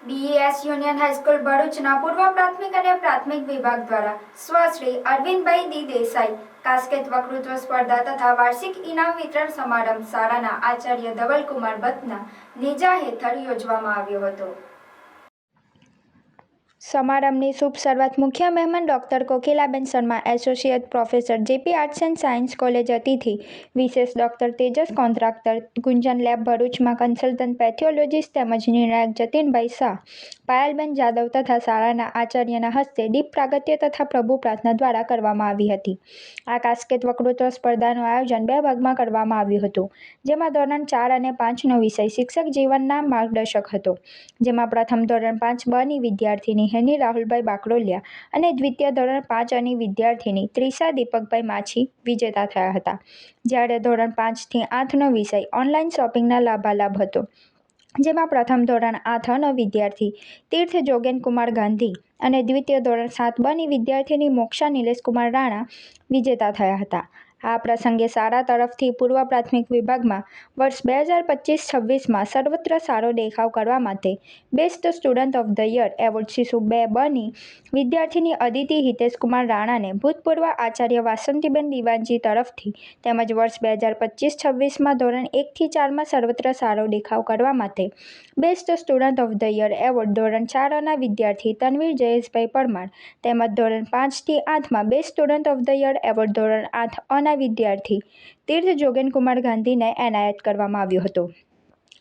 બીઈએસ union high school ભરૂચના પૂર્વ પ્રાથમિક અને પ્રાથમિક વિભાગ દ્વારા સ્વશ્રી અરવિંદભાઈ ડી દેસાઈ કાસ્કેટ વક્તૃત્વ સ્પર્ધા તથા વાર્ષિક ઇનામ વિતરણ સમારંભ શાળાના આચાર્ય ધવલકુમાર ભટ્ટના નેજા હેઠળ યોજવામાં આવ્યો હતો। સમારંભની શુભ શરૂઆત મુખ્ય મહેમાન doctor Kokilaben Sharma, associate professor, JP arts and science college અતિથિ વિશેષ ડોક્ટર તેજસ કોન્ટ્રાક્ટર, ગુંજન લેબ ભરૂચમાં કન્સલ્ટન્ટ પેથોલોજીસ્ટ તેમજ નિર્ણાયક જતીનભાઈ શાહ, પાયલબેન જાદવ તથા શાળાના આચાર્યના હસ્તે દીપ પ્રાગટ્ય તથા પ્રભુ પ્રાર્થના દ્વારા કરવામાં આવી હતી। આ કાસ્કેટ વક્તૃત્વ સ્પર્ધાનું આયોજન 2 ભાગમાં કરવામાં આવ્યું હતું, જેમાં ધોરણ 4 અને 5નો વિષય શિક્ષક જીવનના માર્ગદર્શક હતો, જેમાં પ્રથમ ધોરણ 5 ની વિદ્યાર્થીની હેની રાહુલભાઈ બાકરોલિયા અને દ્વિતીય ધોરણ 5 વિદ્યાર્થીની ત્રિષા દીપકભાઈ માછી વિજેતા થયા હતા, જ્યારે ધોરણ 5 થી 8નો વિષય ઓનલાઈન શોપિંગના લાભાલાભ હતો, જેમાં પ્રથમ ધોરણ 8 વિદ્યાર્થી તીર્થ જોગેનકુમાર ગાંધી અને દ્વિતીય ધોરણ 7 વિદ્યાર્થીની મોક્ષા નિલેશકુમાર રાણા વિજેતા થયા હતા। આ પ્રસંગે શાળા તરફથી પૂર્વ પ્રાથમિક વિભાગમાં વર્ષ 2025-26માં સર્વત્ર સારો દેખાવ કરવા માટે best student of the year award શિશુ 2 વિદ્યાર્થીની અદિતિ હિતેશકુમાર રાણાને ભૂતપૂર્વ આચાર્ય વાસંતીબેન દિવાનજી તરફથી તેમજ વર્ષ 2025-26માં ધોરણ 1 થી 4માં સર્વત્ર સારો દેખાવ કરવા માટે best student of the year award ધોરણ 4ના વિદ્યાર્થી તનવીર જયેશભાઈ પરમાર તેમજ ધોરણ 5 થી 8માં best student of the year award ધોરણ 8 વિદ્યાર્થી તીર્થ જોગેનકુમાર ગાંધીને એનાયત કરવામાં આવ્યો હતો।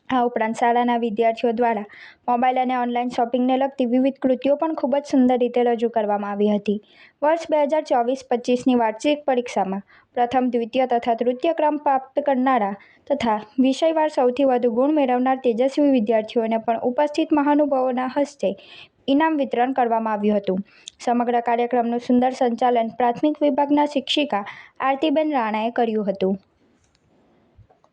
આ ઉપરાંત શાળાના વિદ્યાર્થીઓ દ્વારા મોબાઈલ અને ઓનલાઈન શોપિંગને લગતી વિવિધ કૃતિઓ પણ ખૂબ જ સુંદર રીતે રજૂ કરવામાં આવી હતી। વર્ષ 2024-25ની વાર્ષિક પરીક્ષામાં પ્રથમ, દ્વિતીય તથા તૃતીય ક્રમ પ્રાપ્ત કરનારા તથા વિષયવાર સૌથી વધુ ગુણ મેળવનાર તેજસ્વી વિદ્યાર્થીઓને પણ ઉપસ્થિત મહાનુભાવોના હસ્તે ઇનામ વિતરણ કરવામાં આવ્યું હતું। સમગ્ર કાર્યક્રમનું સુંદર સંચાલન પ્રાથમિક વિભાગના શિક્ષિકા આરતીબેન રાણાએ કર્યું હતું।